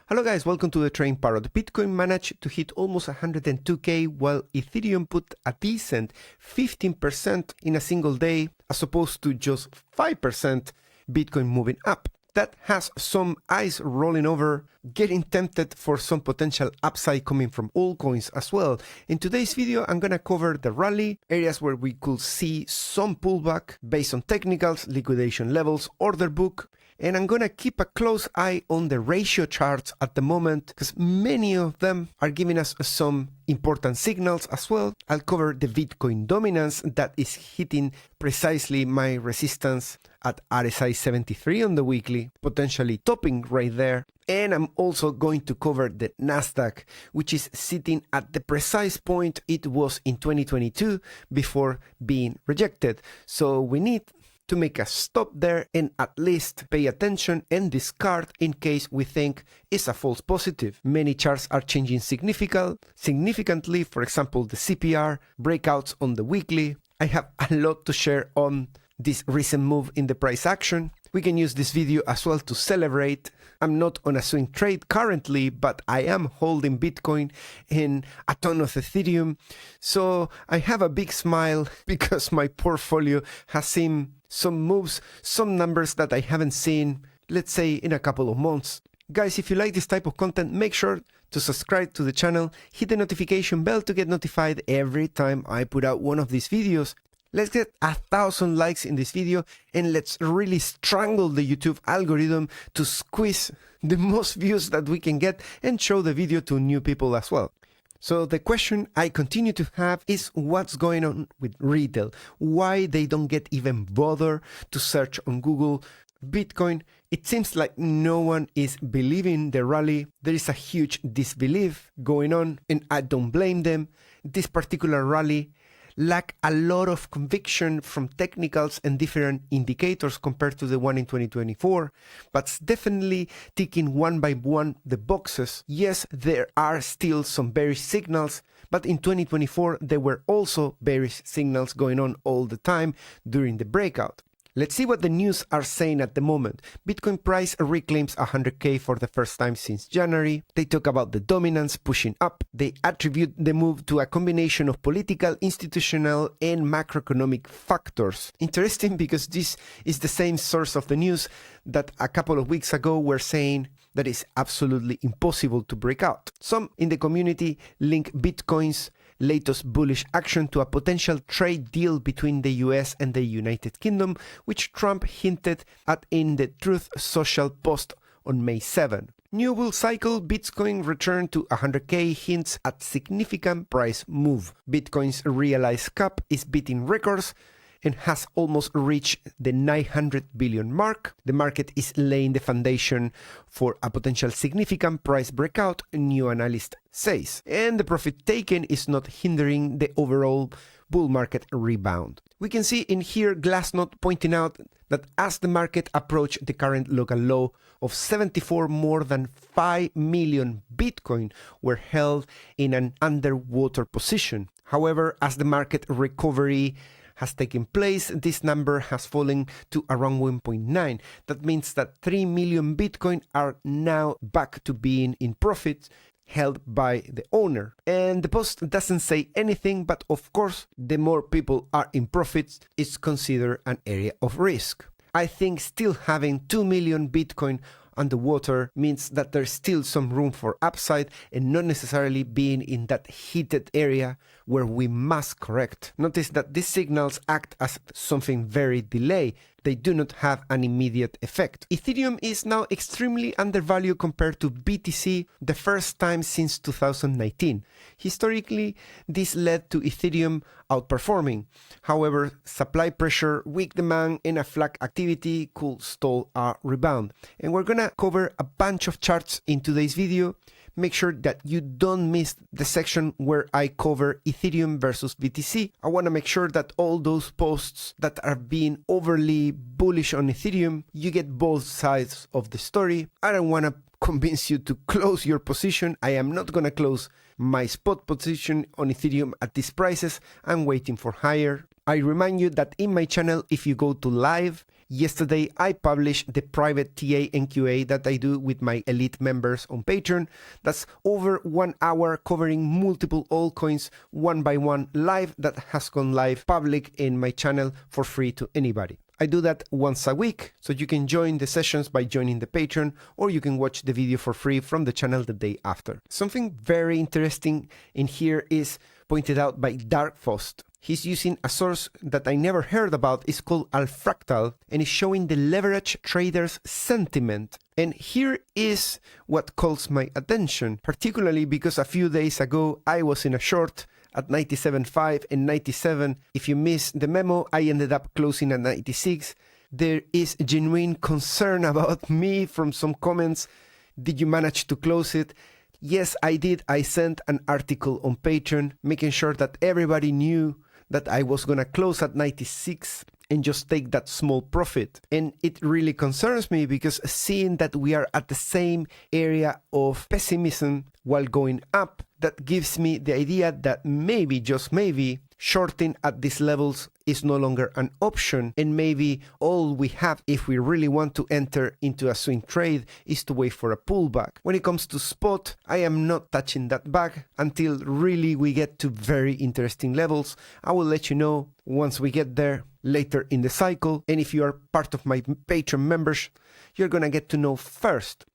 Hello guys, welcome to the Trading Parrot. Bitcoin managed to hit almost 102k while Ethereum put a decent 15% in a single day as opposed to just 5% Bitcoin moving up. That has some eyes rolling over, getting tempted for some potential upside coming from altcoins as well. In today's video, I'm gonna cover the rally, areas where we could see some pullback based on technicals, liquidation levels, order book, and I'm gonna keep a close eye on the ratio charts at the moment because many of them are giving us some important signals as well. I'll cover the Bitcoin dominance that is hitting precisely my resistance at RSI 73 on the weekly, potentially topping right there. And I'm also going to cover the Nasdaq, which is sitting at the precise point it was in 2022 before being rejected. So we need to make a stop there and at least pay attention and discard in case we think it's a false positive. Many charts are changing significantly, for example, the CPR, breakouts on the weekly. I have a lot to share on this recent move in the price action. We can use this video as well to celebrate. I'm not on a swing trade currently, but I am holding Bitcoin and a ton of Ethereum. So I have a big smile because my portfolio has seen some moves, some numbers that I haven't seen, let's say, in a couple of months. Guys, if you like this type of content, make sure to subscribe to the channel, hit the notification bell to get notified every time I put out one of these videos. Let's get 1,000 likes in this video and let's really strangle the YouTube algorithm to squeeze the most views that we can get and show the video to new people as well. So the question I continue to have is what's going on with retail? Why they don't get even bother to search on Google Bitcoin? It seems like no one is believing the rally. There is a huge disbelief going on and I don't blame them. This particular rally lack a lot of conviction from technicals and different indicators compared to the one in 2024, but it's definitely ticking one by one the boxes. Yes, there are still some bearish signals, but in 2024 there were also bearish signals going on all the time during the breakout. Let's see what the news are saying at the moment. Bitcoin price reclaims 100k for the first time since January. They talk about the dominance pushing up. They attribute the move to a combination of political, institutional, and macroeconomic factors. Interesting because this is the same source of the news that a couple of weeks ago were saying that it's absolutely impossible to break out. Some in the community link Bitcoin's latest bullish action to a potential trade deal between the US and the United Kingdom, which Trump hinted at in the Truth Social post on May 7. New bull cycle, Bitcoin returned to 100k hints at significant price move. Bitcoin's realized cap is beating records and has almost reached the 900 billion mark. The market is laying the foundation for a potential significant price breakout, a new analyst says. And the profit taken is not hindering the overall bull market rebound. We can see in here Glassnode pointing out that as the market approached the current local low of 74, more than 5 million Bitcoin were held in an underwater position. However, as the market recovery has taken place, this number has fallen to around 1.9. That means that 3 million Bitcoin are now back to being in profit, held by the owner. And the post doesn't say anything, but of course, the more people are in profits, it's considered an area of risk. I think still having 2 million Bitcoin underwater means that there's still some room for upside and not necessarily being in that heated area where we must correct. Notice that these signals act as something very delayed. They do not have an immediate effect. Ethereum is now extremely undervalued compared to BTC, the first time since 2019. Historically, this led to Ethereum outperforming. However, supply pressure, weak demand, and a flat activity could stall a rebound. And we're gonna cover a bunch of charts in today's video. Make sure that you don't miss the section where I cover Ethereum versus BTC. I want to make sure that all those posts that are being overly bullish on Ethereum, you get both sides of the story. I don't want to convince you to close your position. I am not going to close my spot position on Ethereum at these prices. I'm waiting for higher. I remind you that in my channel, if you go to live Yesterday, I published the private TA and QA that I do with my elite members on Patreon. That's over 1 hour covering multiple altcoins one by one live, that has gone live public in my channel for free to anybody. I do that once a week, so you can join the sessions by joining the Patreon, or you can watch the video for free from the channel the day after. Something very interesting in here is pointed out by Darkfost. He's using a source that I never heard about. It's called Alfractal, and is showing the leverage traders' sentiment. And here is what calls my attention, particularly because a few days ago I was in a short at 97.5 and 97. If you missed the memo, I ended up closing at 96. There is genuine concern about me from some comments. Did you manage to close it? Yes, I did. I sent an article on Patreon, making sure that everybody knew that I was gonna close at 96 and just take that small profit. And it really concerns me because seeing that we are at the same area of pessimism while going up, that gives me the idea that maybe, just maybe, shorting at these levels is no longer an option, and maybe all we have, if we really want to enter into a swing trade, is to wait for a pullback. When it comes to spot, I am not touching that bag until really we get to very interesting levels. I will let you know once we get there later in the cycle, and if you are part of my Patreon members, you're gonna get to know first.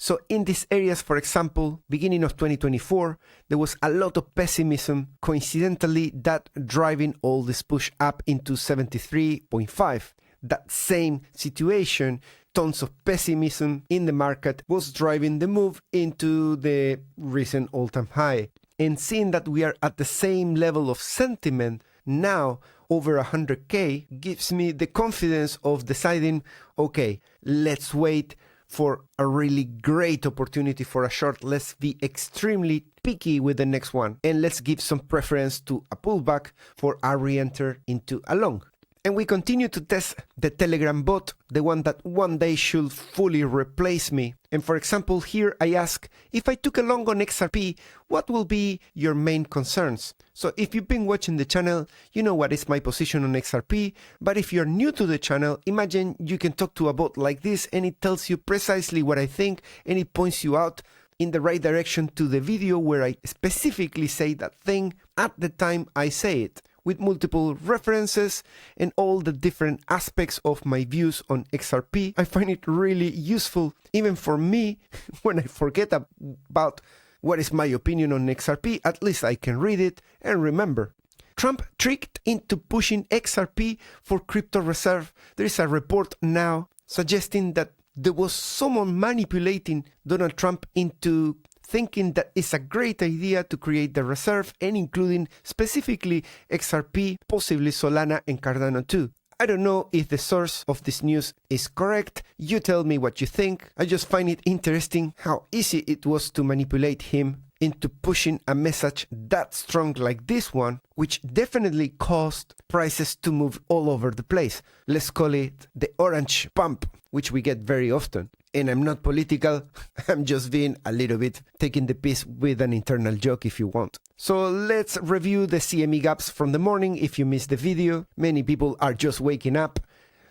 So in these areas, for example, beginning of 2024, there was a lot of pessimism, coincidentally that driving all this push up into 73.5. That same situation, tons of pessimism in the market, was driving the move into the recent all-time high. And seeing that we are at the same level of sentiment now, over 100K, gives me the confidence of deciding, okay, let's wait for a really great opportunity for a short. Let's be extremely picky with the next one, and let's give some preference to a pullback for a re-enter into a long. And we continue to test the Telegram bot, the one that one day should fully replace me. And for example, here I ask, if I took a long on XRP, what will be your main concerns? So if you've been watching the channel, you know what is my position on XRP, but if you're new to the channel, imagine you can talk to a bot like this and it tells you precisely what I think, and it points you out in the right direction to the video where I specifically say that thing at the time I say it, with multiple references and all the different aspects of my views on XRP. I find it really useful, even for me, when I forget about what is my opinion on XRP, at least I can read it and remember. Trump tricked into pushing XRP for crypto reserve. There is a report now suggesting that there was someone manipulating Donald Trump into thinking that it's a great idea to create the reserve, and including specifically XRP, possibly Solana and Cardano too. I don't know if the source of this news is correct. You tell me what you think. I just find it interesting how easy it was to manipulate him into pushing a message that strong like this one, which definitely caused prices to move all over the place. Let's call it the orange pump, which we get very often. And I'm not political, I'm just being a little bit taking the piss with an internal joke if you want. So let's review the CME gaps from the morning. If you missed the video, many people are just waking up.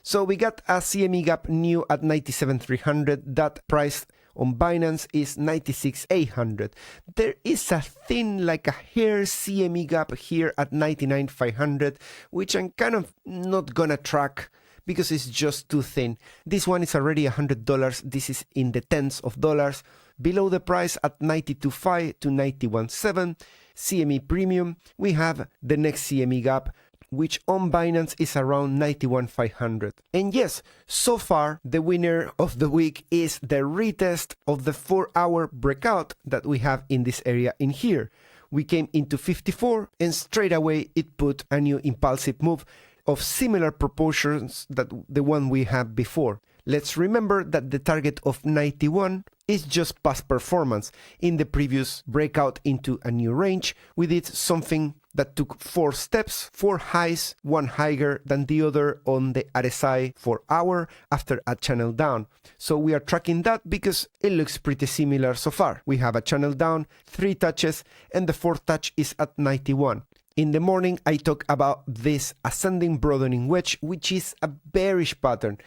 So we got a CME gap new at 97,300. That price on Binance is 96,800. There is a thin, like a hair CME gap here at 99,500, which I'm kind of not gonna track because it's just too thin. This one is already $100. This is in the tens of dollars. Below the price at 92.5 to 91.7 CME premium, we have the next CME gap, which on Binance is around 91,500. And yes, so far the winner of the week is the retest of the 4-hour breakout that we have in this area in here. We came into 54 and straight away it put a new impulsive move of similar proportions that the one we had before. Let's remember that the target of 91 is just past performance. In the previous breakout into a new range, we did something that took 4 steps, 4 highs, one higher than the other on the RSI 4-hour after a channel down. So we are tracking that because it looks pretty similar so far. We have a channel down, 3 touches, and the 4th touch is at 91. In the morning, I talk about this ascending broadening wedge, which is a bearish pattern.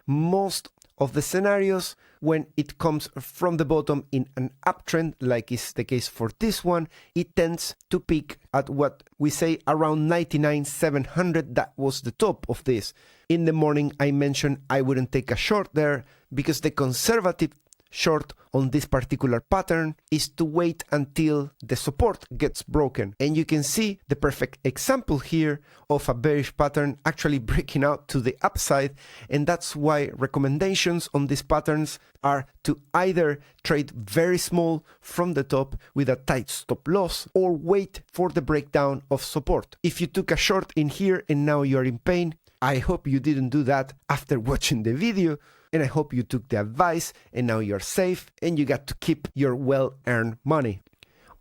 Most of the scenarios, when it comes from the bottom in an uptrend, like is the case for this one, it tends to peak at what we say around 99,700. That was the top of this. In the morning, I mentioned I wouldn't take a short there because the conservative short on this particular pattern is to wait until the support gets broken. And you can see the perfect example here of a bearish pattern actually breaking out to the upside. And that's why recommendations on these patterns are to either trade very small from the top with a tight stop loss or wait for the breakdown of support. If you took a short in here and now you're in pain, I hope you didn't do that after watching the video. And I hope you took the advice and now you're safe and you got to keep your well-earned money.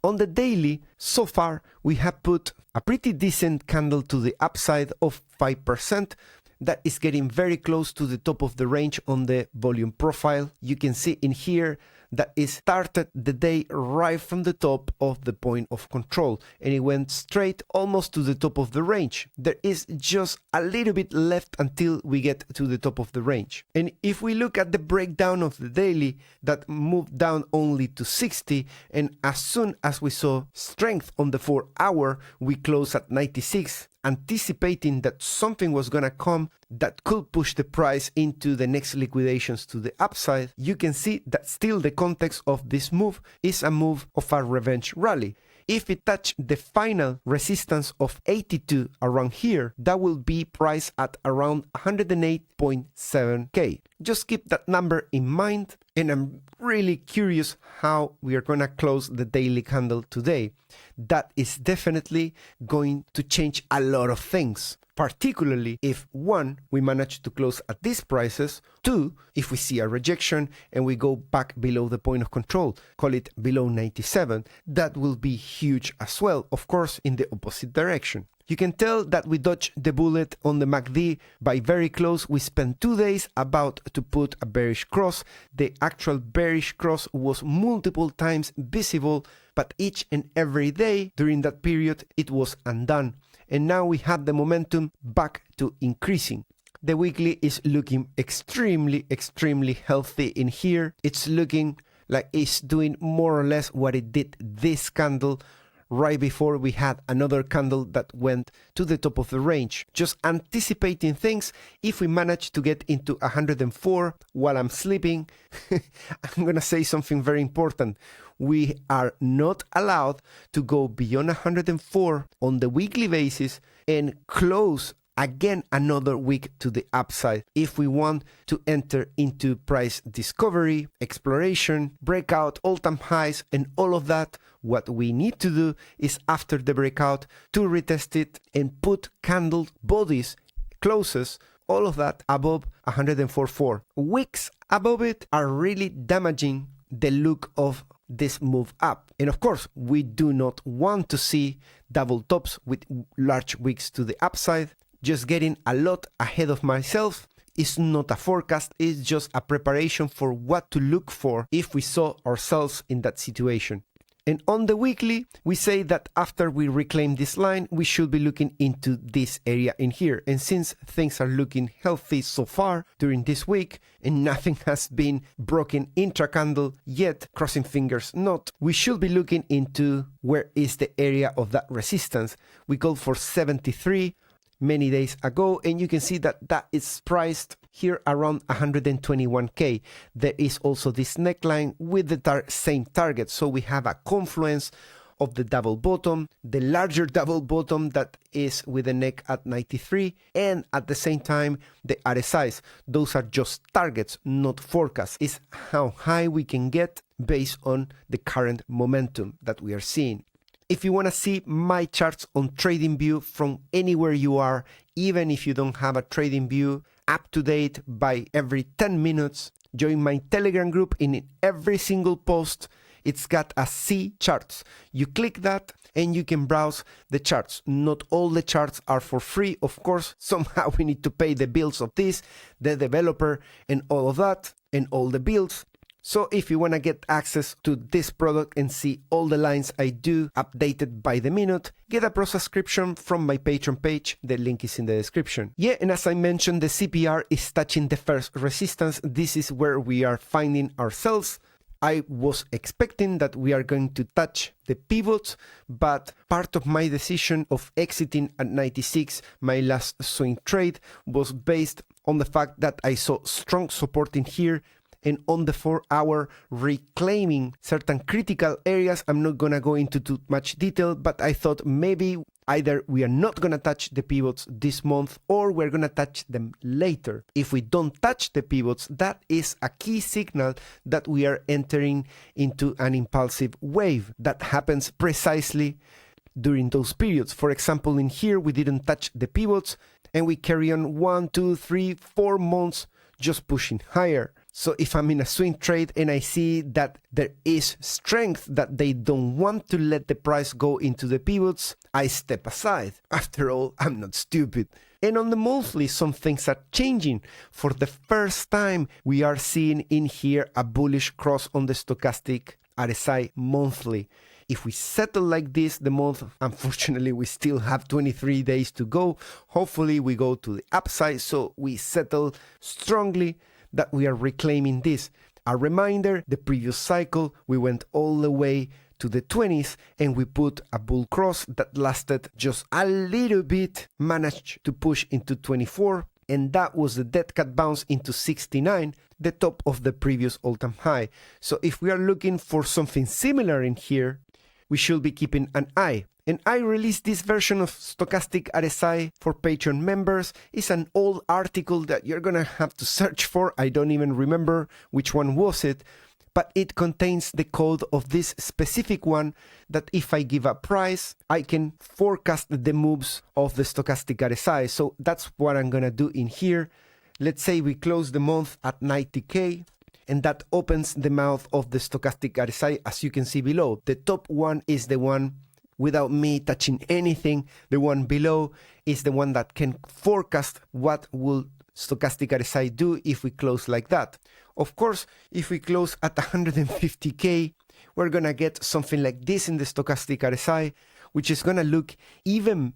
On the daily, so far, we have put a pretty decent candle to the upside of 5%. That is getting very close to the top of the range on the volume profile. You can see in here that it started the day right from the top of the point of control and it went straight almost to the top of the range. There is just a little bit left until we get to the top of the range. And if we look at the breakdown of the daily, that moved down only to 60, and as soon as we saw strength on the 4 hour, we closed at 96. Anticipating that something was gonna come that could push the price into the next liquidations to the upside. You can see that still the context of this move is a move of a revenge rally. If it touch the final resistance of 82 around here, that will be priced at around 108.7k. Just keep that number in mind, and I'm really curious how we are gonna close the daily candle today. That is definitely going to change a lot of things. Particularly if 1, we manage to close at these prices, 2, if we see a rejection and we go back below the point of control, call it below 97, that will be huge as well, of course, in the opposite direction. You can tell that we dodged the bullet on the MACD by very close. We spent 2 days about to put a bearish cross. The actual bearish cross was multiple times visible, but each and every day during that period, it was undone. And now we have the momentum back to increasing. The weekly is looking extremely healthy in here. It's looking like it's doing more or less what it did this candle right before we had another candle that went to the top of the range. Just anticipating things. If we manage to get into 104 while I'm sleeping, I'm gonna say something very important. We are not allowed to go beyond 104 on the weekly basis and close again another week to the upside if we want to enter into price discovery, exploration, breakout, all-time highs, and all of that. What we need to do is after the breakout to retest it and put candle bodies, closes, all of that above 104.4. Wicks above it are really damaging the look of this move up. And of course, we do not want to see double tops with large wicks to the upside. Just getting a lot ahead of myself is not a forecast, it's just a preparation for what to look for if we saw ourselves in that situation. And on the weekly, we say that after we reclaim this line, we should be looking into this area in here. And since things are looking healthy so far during this week, and nothing has been broken intra-candle yet, crossing fingers not, we should be looking into where is the area of that resistance. We called for 73 many days ago, and you can see that that is priced here around 121k. There is also this neckline with the same target, so we have a confluence of the double bottom, the larger double bottom that is with the neck at 93, and at the same time the RSIs. Those are just targets, not forecasts. It's how high we can get based on the current momentum that we are seeing. If you want to see my charts on TradingView from anywhere you are, even if you don't have a TradingView up to date by every 10 minutes, join my Telegram group. In every single post, it's got a See Charts. You click that and you can browse the charts. Not all the charts are for free, of course. Somehow we need to pay the bills of this, the developer, and all of that, and all the bills. So if you want to get access to this product and see all the lines I do updated by the minute, get a pro subscription from my Patreon page. The link is in the description. Yeah, and as I mentioned, the CPR is touching the first resistance. This is where we are finding ourselves. I was expecting that we are going to touch the pivots, but part of my decision of exiting at 96, my last swing trade, was based on the fact that I saw strong support in here, and on the 4-hour reclaiming certain critical areas. I'm not gonna go into too much detail, but I thought maybe either we are not gonna touch the pivots this month or we're gonna touch them later. If we don't touch the pivots, that is a key signal that we are entering into an impulsive wave that happens precisely during those periods. For example, in here, we didn't touch the pivots and we carry on 1, 2, 3, 4 months just pushing higher. So if I'm in a swing trade and I see that there is strength, that they don't want to let the price go into the pivots, I step aside. After all, I'm not stupid. And on the monthly, some things are changing. For the first time, we are seeing in here a bullish cross on the stochastic RSI monthly. If we settle like this the month, unfortunately we still have 23 days to go. Hopefully we go to the upside, so we settle strongly that we are reclaiming this. A reminder, the previous cycle we went all the way to the 20s and we put a bull cross that lasted just a little bit, managed to push into 24, and that was the dead cat bounce into 69, the top of the previous all-time high. So if we are looking for something similar in here, we should be keeping an eye. And I released this version of Stochastic RSI for Patreon members. It's an old article that you're gonna have to search for. I don't even remember which one was it, but it contains the code of this specific one that if I give a price, I can forecast the moves of the Stochastic RSI. So that's what I'm gonna do in here. Let's say we close the month at 90K. And that opens the mouth of the Stochastic RSI, as you can see below. The top one is the one without me touching anything. The one below is the one that can forecast what will Stochastic RSI do if we close like that. Of course, if we close at 150K, we're gonna get something like this in the Stochastic RSI, which is gonna look even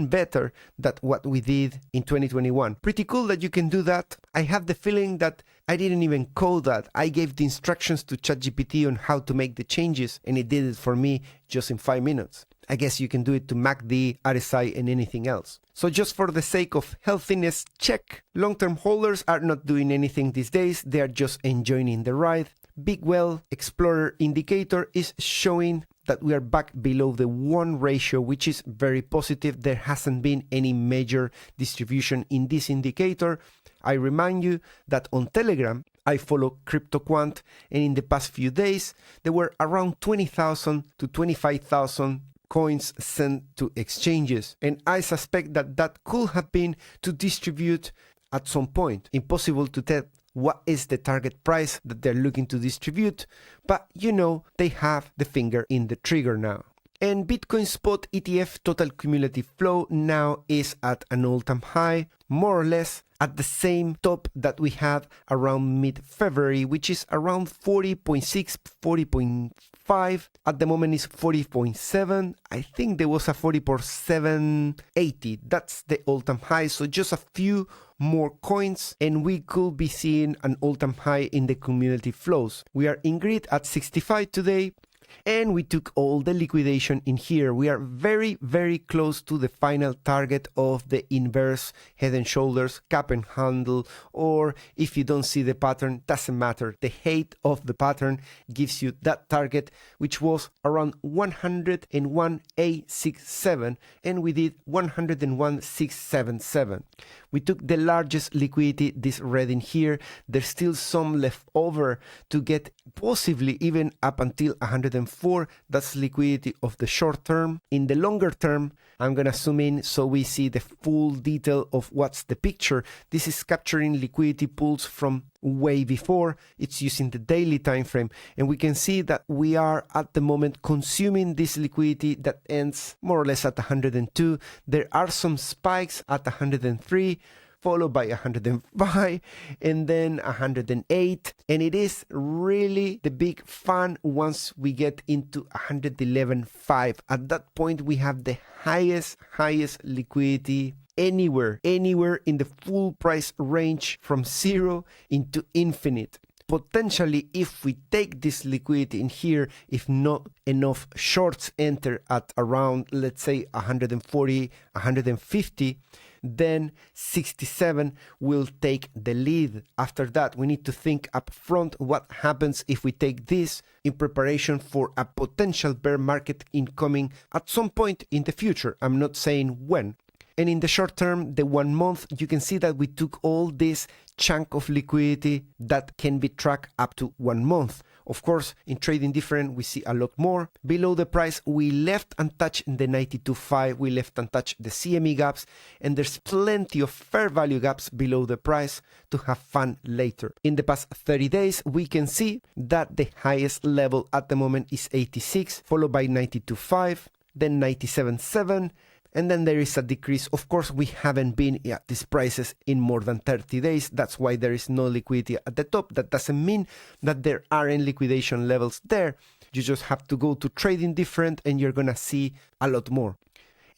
better than what we did in 2021. Pretty cool that you can do that. I have the feeling that I didn't even code that. I gave the instructions to ChatGPT on how to make the changes, and it did it for me just in 5 minutes. I guess you can do it to MACD, RSI, and anything else. So just for the sake of healthiness check, long-term holders are not doing anything these days. They are just enjoying the ride. Big Well Explorer indicator is showing that we are back below the 1 ratio, which is very positive. There hasn't been any major distribution in this indicator. I remind you that on Telegram, I follow CryptoQuant, and in the past few days, there were around 20,000 to 25,000 coins sent to exchanges. And I suspect that that could have been to distribute at some point. Impossible to tell what is the target price that they're looking to distribute, but you know, they have the finger in the trigger now. And Bitcoin spot ETF total cumulative flow now is at an all-time high, more or less at the same top that we had around mid-February, which is around 40.6, 40.5. At the moment is 40.7. I think there was a 40.780. That's the all-time high. So just a few more coins and we could be seeing an all-time high in the cumulative flows. We are in grid at 65 today. And we took all the liquidation in here. We are very, very close to the final target of the inverse head and shoulders, cap and handle, or if you don't see the pattern, doesn't matter. The height of the pattern gives you that target, which was around 101,867, and we did 101,677. We took the largest liquidity, this red in here. There's still some left over to get possibly even up until 104. That's liquidity of the short term. In the longer term, I'm gonna zoom in so we see the full detail of what's the picture. This is capturing liquidity pools from way before. It's using the daily time frame, and we can see that we are at the moment consuming this liquidity that ends more or less at 102. There are some spikes at 103. followed by 105, and then 108. And it is really the big fun once we get into 111.5. At that point, we have the highest liquidity anywhere in the full price range from 0 into infinite. Potentially, if we take this liquidity in here, if not enough shorts enter at around, let's say 140, 150, then 67 will take the lead. After that, we need to think up front what happens if we take this in preparation for a potential bear market incoming at some point in the future. I'm not saying when. And in the short term, the 1 month, you can see that we took all this chunk of liquidity that can be tracked up to 1 month. Of course, in trading different, we see a lot more. Below the price, we left untouched the 92.5, we left untouched the CME gaps, and there's plenty of fair value gaps below the price to have fun later. In the past 30 days, we can see that the highest level at the moment is 86, followed by 92.5, then 97.7, and then there is a decrease. Of course, we haven't been at these prices in more than 30 days. That's why there is no liquidity at the top. That doesn't mean that there aren't liquidation levels there. You just have to go to trading different and you're going to see a lot more.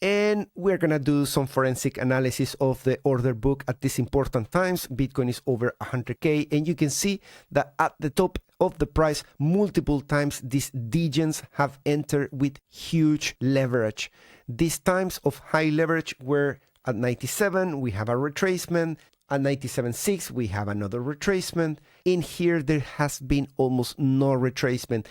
And we're going to do some forensic analysis of the order book at these important times. Bitcoin is over 100K, and you can see that at the top of the price, multiple times these degens have entered with huge leverage. These times of high leverage were at 97, we have a retracement. At 97.6, we have another retracement. In here, there has been almost no retracement.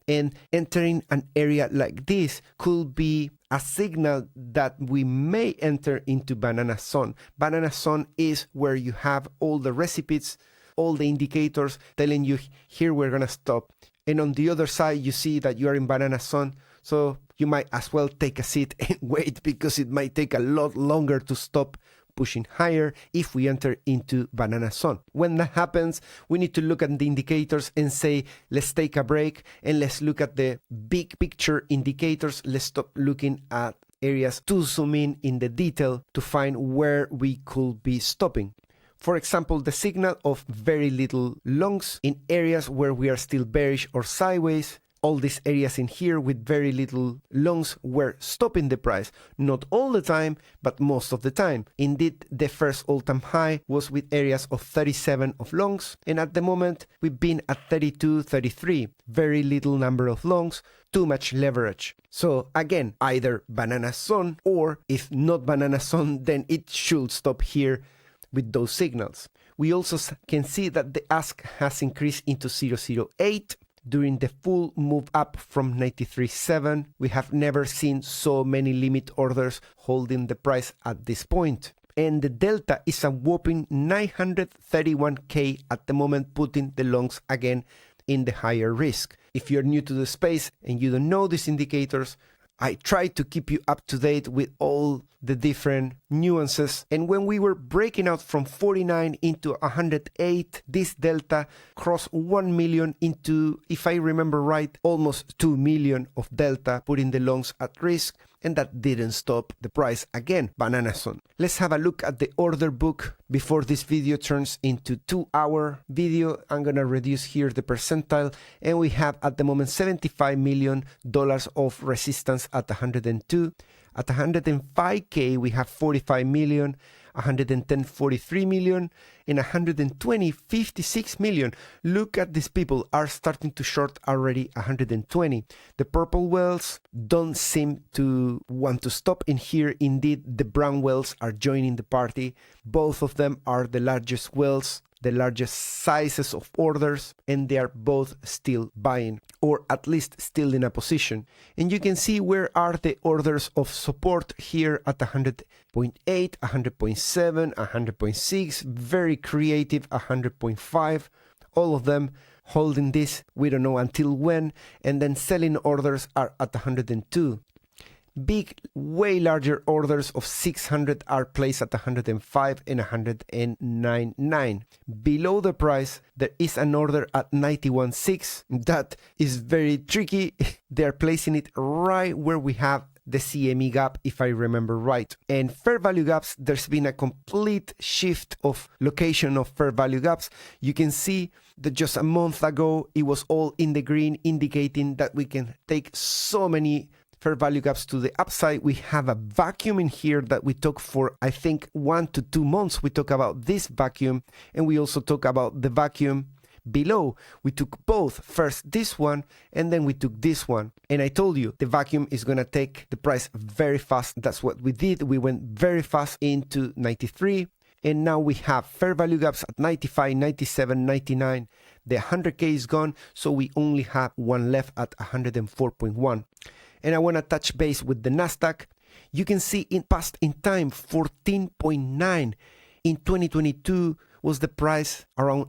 And entering an area like this could be a signal that we may enter into banana zone. Banana zone is where you have all the recipes, all the indicators telling you here we're going to stop. And on the other side, you see that you are in banana zone. So you might as well take a seat and wait, because it might take a lot longer to stop pushing higher if we enter into banana zone. When that happens, we need to look at the indicators and say, let's take a break and let's look at the big picture indicators. Let's stop looking at areas to zoom in the detail to find where we could be stopping. For example, the signal of very little longs in areas where we are still bearish or sideways. All these areas in here with very little longs were stopping the price. Not all the time, but most of the time. Indeed, the first all-time high was with areas of 37 of longs. And at the moment, we've been at 32, 33. Very little number of longs, too much leverage. So again, either banana zone, or if not banana zone, then it should stop here with those signals. We also can see that the ask has increased into 0.08. During the full move up from 93.7, we have never seen so many limit orders holding the price at this point. And the delta is a whopping 931K at the moment, putting the longs again in the higher risk. If you're new to the space and you don't know these indicators, I try to keep you up to date with all the different nuances. And when we were breaking out from 49 into 108, this delta crossed 1 million into, if I remember right, almost 2 million of delta, putting the longs at risk. And that didn't stop the price again, banana zone. Let's have a look at the order book before this video turns into 2-hour video. I'm gonna reduce here the percentile, and we have at the moment $75 million of resistance at 102. At 105K, we have 45 million, 110, 43 million, and 120, 56 million. Look at these people are starting to short already 120. The purple whales don't seem to want to stop in here. Indeed, the brown whales are joining the party. Both of them are the largest whales, the largest sizes of orders, and they are both still buying, or at least still in a position. And you can see where are the orders of support here at 100.8, 100.7, 100.6, very creative 100.5, all of them holding this, we don't know until when, and then selling orders are at 102. Big, way larger orders of 600 are placed at 105 and 109.9. Below the price, there is an order at 91.6. That is very tricky. They're placing it right where we have the CME gap, if I remember right. And fair value gaps, there's been a complete shift of location of fair value gaps. You can see that just a month ago, it was all in the green, indicating that we can take so many fair value gaps to the upside. We have a vacuum in here that we took for, I think, 1 to 2 months. We talk about this vacuum, and we also talk about the vacuum below. We took both, first this one, and then we took this one. And I told you, the vacuum is going to take the price very fast. That's what we did. We went very fast into 93. And now we have fair value gaps at 95, 97, 99. The 100K is gone, so we only have one left at 104.1. And I want to touch base with the Nasdaq. You can see in time 14.9 in 2022 was the price around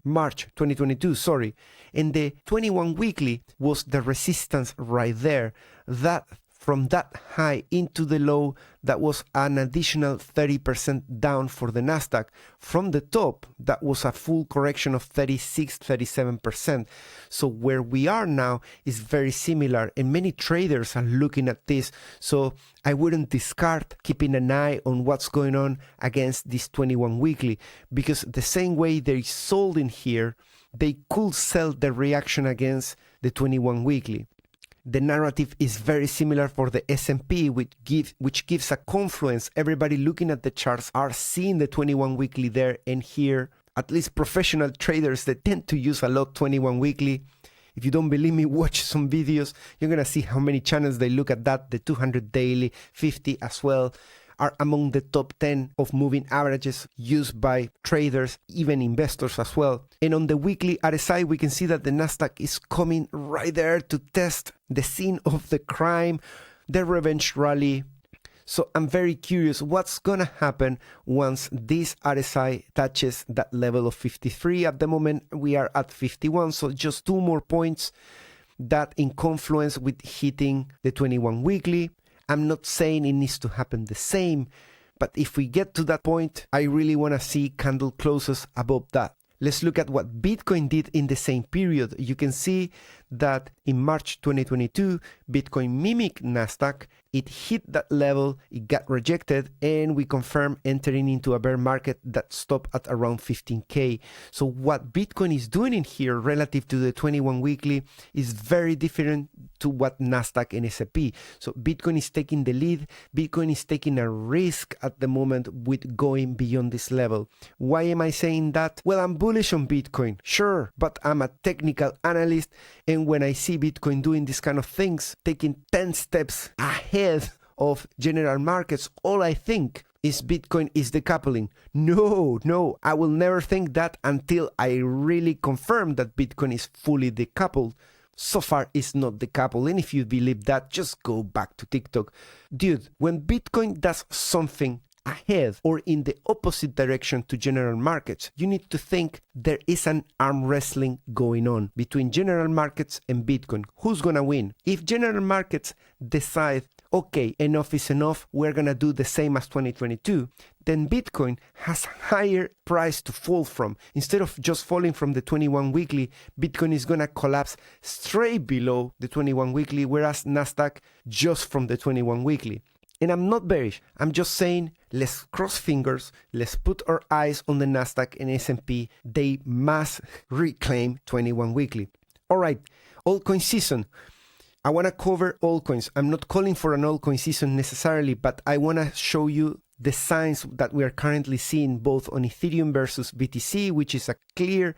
March 2022, sorry. And the 21 weekly was the resistance right there. That from that high into the low, that was an additional 30% down for the Nasdaq. From the top, that was a full correction of 36, 37%. So where we are now is very similar, and many traders are looking at this. So I wouldn't discard keeping an eye on what's going on against this 21 weekly, because the same way they sold in here, they could sell the reaction against the 21 weekly. The narrative is very similar for the S&P, which gives a confluence. Everybody looking at the charts are seeing the 21 weekly there and here. At least professional traders, they tend to use a lot 21 weekly. If you don't believe me, watch some videos. You're going to see how many channels they look at that. The 200 daily, 50 as well, are among the top 10 of moving averages used by traders, even investors as well. And on the weekly RSI, we can see that the Nasdaq is coming right there to test the scene of the crime, the revenge rally. So I'm very curious what's gonna happen once this RSI touches that level of 53. At the moment, we are at 51, so just 2 more points that in confluence with hitting the 21 weekly. I'm not saying it needs to happen the same, but if we get to that point, I really want to see candle closes above that. Let's look at what Bitcoin did in the same period. You can see that in March 2022, Bitcoin mimicked Nasdaq. It hit that level, it got rejected, and we confirmed entering into a bear market that stopped at around 15K. So what Bitcoin is doing in here relative to the 21 weekly is very different to what Nasdaq and S&P. So Bitcoin is taking the lead. Bitcoin is taking a risk at the moment with going beyond this level. Why am I saying that? Well, I'm bullish on Bitcoin, sure, but I'm a technical analyst, and when I see Bitcoin doing these kind of things, taking 10 steps ahead of general markets, all I think is Bitcoin is decoupling. No, I will never think that until I really confirm that Bitcoin is fully decoupled. So far, it's not decoupled, and if you believe that, just go back to TikTok. Dude, when Bitcoin does something ahead or in the opposite direction to general markets, you need to think there is an arm wrestling going on between general markets and Bitcoin. Who's gonna win? If general markets decide, okay, enough is enough, we're gonna do the same as 2022, then Bitcoin has higher price to fall from. Instead of just falling from the 21 weekly, Bitcoin is gonna collapse straight below the 21 weekly, whereas Nasdaq just from the 21 weekly. And I'm not bearish. I'm just saying, let's cross fingers. Let's put our eyes on the Nasdaq and S&P. They must reclaim 21 weekly. All right, altcoin season. I want to cover altcoins. I'm not calling for an altcoin season necessarily, but I want to show you the signs that we are currently seeing both on Ethereum versus BTC, which is a clear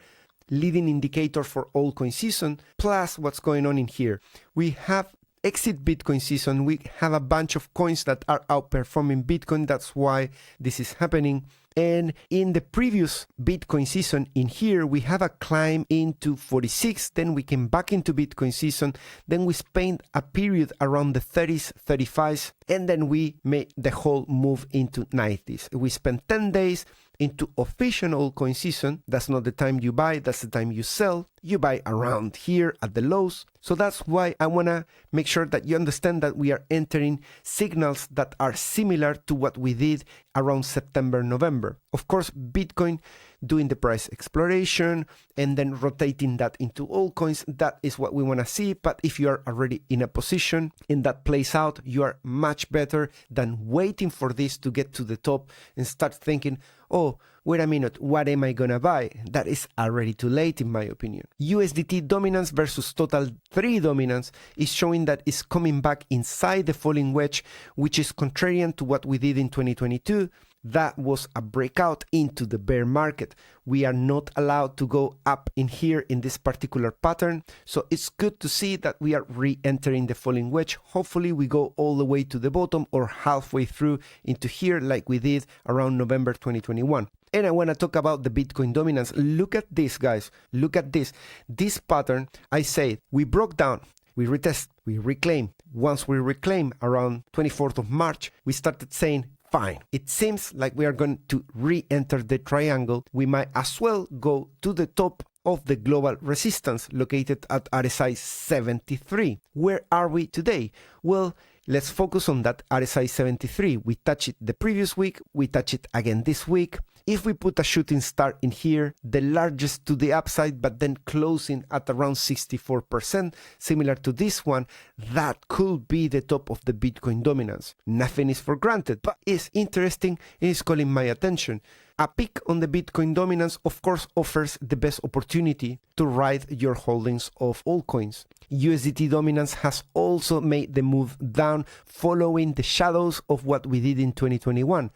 leading indicator for altcoin season, plus what's going on in here. We have exit Bitcoin season. We have a bunch of coins that are outperforming Bitcoin. That's why this is happening. And in the previous Bitcoin season, in here, we have a climb into 46. Then we came back into Bitcoin season. Then we spent a period around the 30s, 35s. And then we made the whole move into 90s. We spent 10 days into official altcoin season. That's not the time you buy, that's the time you sell. You buy around here at the lows. So that's why I want to make sure that you understand that we are entering signals that are similar to what we did around September, November. Of course, Bitcoin doing the price exploration and then rotating that into altcoins, that is what we want to see. But if you are already in a position and that plays out, you are much better than waiting for this to get to the top and start thinking, oh, wait a minute, what am I gonna buy? That is already too late in my opinion. USDT dominance versus total 3 dominance is showing that it's coming back inside the falling wedge, which is contrarian to what we did in 2022. That was a breakout into the bear market. We are not allowed to go up in here in this particular pattern. So it's good to see that we are re-entering the falling wedge. Hopefully we go all the way to the bottom or halfway through into here like we did around November 2021. And I want to talk about the Bitcoin dominance. Look at this, guys. Look at this. This pattern, I say, we broke down, we retest, we reclaim. Once we reclaim around 24th of March, we started saying, fine. It seems like we are going to re-enter the triangle. We might as well go to the top of the global resistance located at RSI 73. Where are we today? Well, let's focus on that RSI 73. We touched it the previous week. We touched it again this week. If we put a shooting star in here, the largest to the upside, but then closing at around 64%, similar to this one, that could be the top of the Bitcoin dominance. Nothing is for granted, but it's interesting and it's calling my attention. A pick on the Bitcoin dominance, of course, offers the best opportunity to ride your holdings of altcoins. USDT dominance has also made the move down following the shadows of what we did in 2021.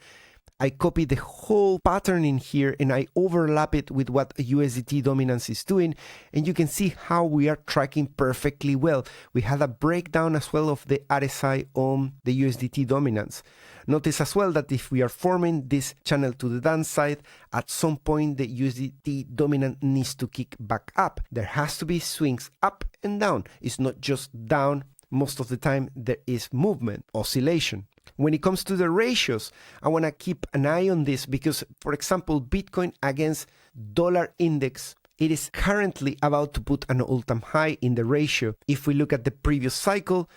I copy the whole pattern in here and I overlap it with what USDT dominance is doing, and you can see how we are tracking perfectly well. We had a breakdown as well of the RSI on the USDT dominance. Notice as well that if we are forming this channel to the downside, at some point the USDT dominant needs to kick back up. There has to be swings up and down. It's not just down. Most of the time there is movement, oscillation. When it comes to the ratios, I want to keep an eye on this because, for example, Bitcoin against dollar index, it is currently about to put an all-time high in the ratio. If we look at the previous cycle,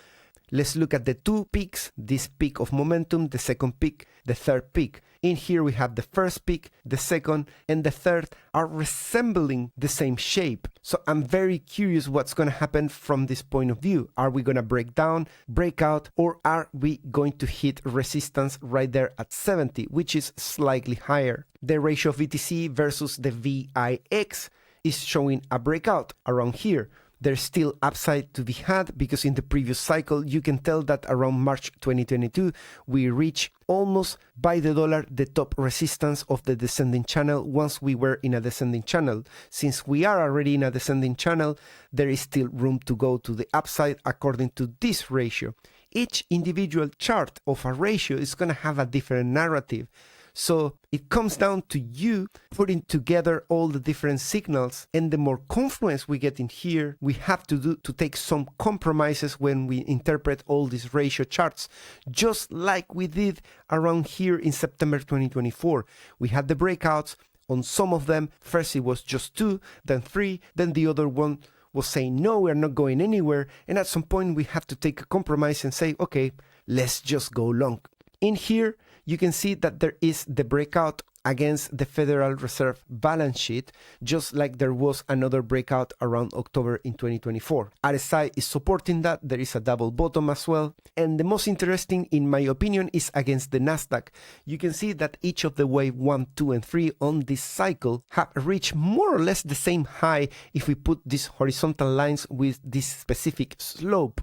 let's look at the two peaks, this peak of momentum, the second peak, the third peak. In here we have the first peak, the second, and the third are resembling the same shape. So I'm very curious what's going to happen from this point of view. Are we going to break down, break out, or are we going to hit resistance right there at 70, which is slightly higher? The ratio of BTC versus the VIX is showing a breakout around here. There's still upside to be had because in the previous cycle, you can tell that around March 2022, we reached almost by the dollar the top resistance of the descending channel once we were in a descending channel. Since we are already in a descending channel, there is still room to go to the upside according to this ratio. Each individual chart of a ratio is going to have a different narrative. So it comes down to you putting together all the different signals, and the more confluence we get in here, we have to take some compromises when we interpret all these ratio charts, just like we did around here in September 2024. We had the breakouts on some of them. First it was just 2, then 3, then the other one was saying, no, we're not going anywhere. And at some point we have to take a compromise and say, okay, let's just go long. In here, you can see that there is the breakout against the Federal Reserve balance sheet, just like there was another breakout around October in 2024. RSI is supporting that. There is a double bottom as well. And the most interesting, in my opinion, is against the Nasdaq. You can see that each of the wave 1, 2, and 3 on this cycle have reached more or less the same high if we put these horizontal lines with this specific slope.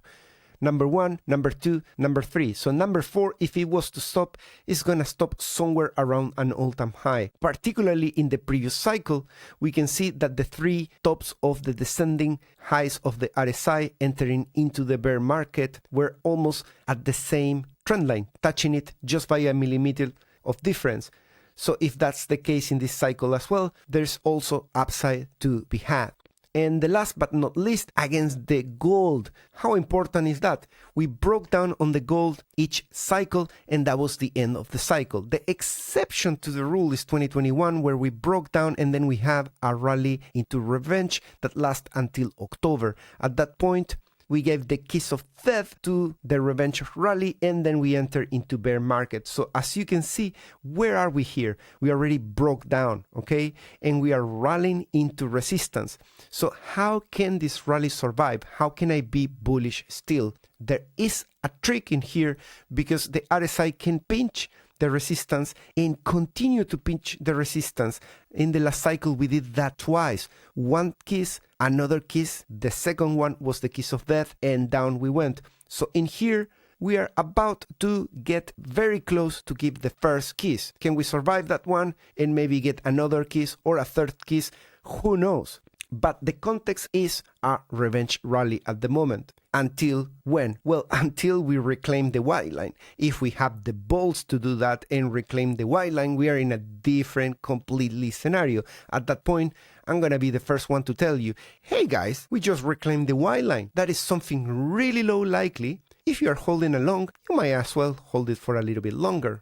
Number 1, number 2, number 3. So number 4, if it was to stop, is going to stop somewhere around an all-time high. Particularly in the previous cycle, we can see that the 3 tops of the descending highs of the RSI entering into the bear market were almost at the same trend line, touching it just by a millimeter of difference. So if that's the case in this cycle as well, there's also upside to be had. And the last but not least, against the gold. How important is that? We broke down on the gold each cycle, and that was the end of the cycle. The exception to the rule is 2021, where we broke down and then we have a rally into revenge that lasts until October. At that point, we gave the kiss of death to the revenge rally, and then we enter into bear market. So as you can see, where are we here? We already broke down, okay? And we are rallying into resistance. So how can this rally survive? How can I be bullish still? There is a trick in here, because the RSI can pinch the resistance and continue to pinch the resistance. In the last cycle, we did that twice. One kiss, another kiss, the second one was the kiss of death, and down we went. So in here, we are about to get very close to give the first kiss. Can we survive that one and maybe get another kiss or a third kiss? Who knows? But the context is a revenge rally at the moment. Until when? Well, until we reclaim the white line. If we have the balls to do that and reclaim the white line, we are in a different, completely scenario. At that point, I'm going to be the first one to tell you, hey guys, we just reclaimed the white line. That is something really low likely. If you are holding along, you might as well hold it for a little bit longer.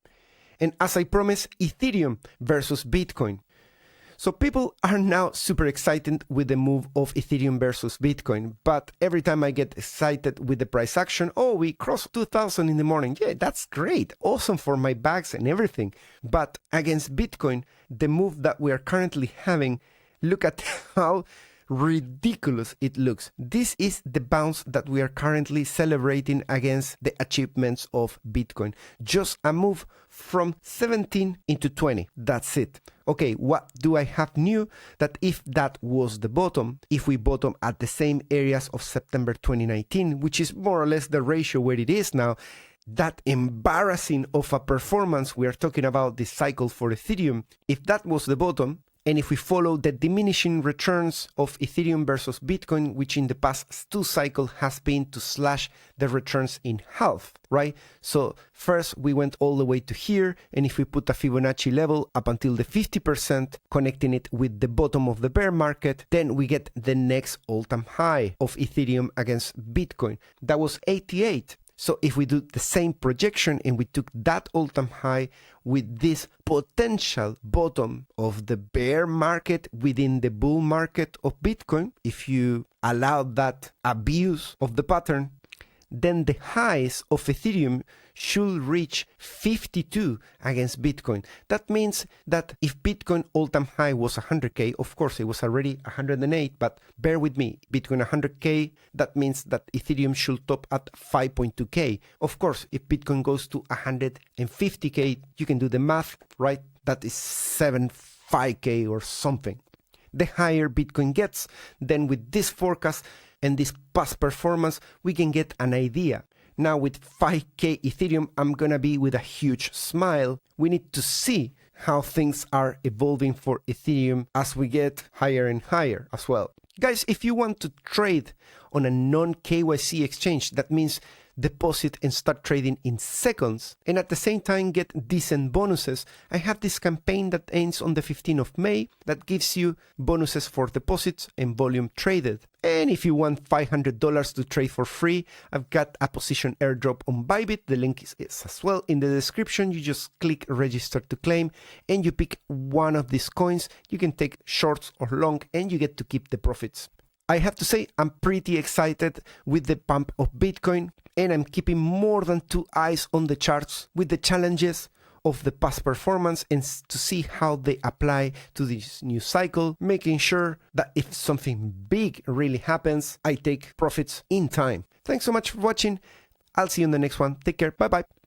And as I promised, Ethereum versus Bitcoin. So people are now super excited with the move of Ethereum versus Bitcoin, but every time I get excited with the price action, oh, we crossed 2000 in the morning. Yeah, that's great. Awesome for my bags and everything. But against Bitcoin, the move that we are currently having, look at how ridiculous it looks. This is the bounce that we are currently celebrating against the achievements of Bitcoin. Just a move from 17 into 20. That's it. Okay, what do I have new? That if that was the bottom, if we bottom at the same areas of September 2019, which is more or less the ratio where it is now, that embarrassing of a performance we are talking about this cycle for Ethereum, if that was the bottom, and if we follow the diminishing returns of Ethereum versus Bitcoin, which in the past 2 cycles has been to slash the returns in half, right? So first we went all the way to here, and if we put a Fibonacci level up until the 50%, connecting it with the bottom of the bear market, then we get the next all-time high of Ethereum against Bitcoin. That was 88. So if we do the same projection and we took that all-time high with this potential bottom of the bear market within the bull market of Bitcoin, if you allow that abuse of the pattern, then the highs of Ethereum should reach 52 against Bitcoin. That means that if Bitcoin all-time high was 100K, of course it was already 108, but bear with me, Bitcoin 100K, that means that Ethereum should top at 5.2K. Of course, if Bitcoin goes to 150K, you can do the math, right? That is 75K or something. The higher Bitcoin gets, then with this forecast and this past performance, we can get an idea. Now with 5K Ethereum, I'm gonna be with a huge smile. We need to see how things are evolving for Ethereum as we get higher and higher as well. Guys, if you want to trade on a non-KYC exchange, that means deposit and start trading in seconds, and at the same time get decent bonuses, I have this campaign that ends on the 15th of May that gives you bonuses for deposits and volume traded. And if you want $500 to trade for free, I've got a position airdrop on Bybit. The link is as well in the description. You just click register to claim and you pick one of these coins. You can take shorts or long and you get to keep the profits. I have to say I'm pretty excited with the pump of Bitcoin, and I'm keeping more than 2 eyes on the charts with the challenges of the past performance and to see how they apply to this new cycle, making sure that if something big really happens, I take profits in time. Thanks so much for watching. I'll see you in the next one. Take care. Bye-bye.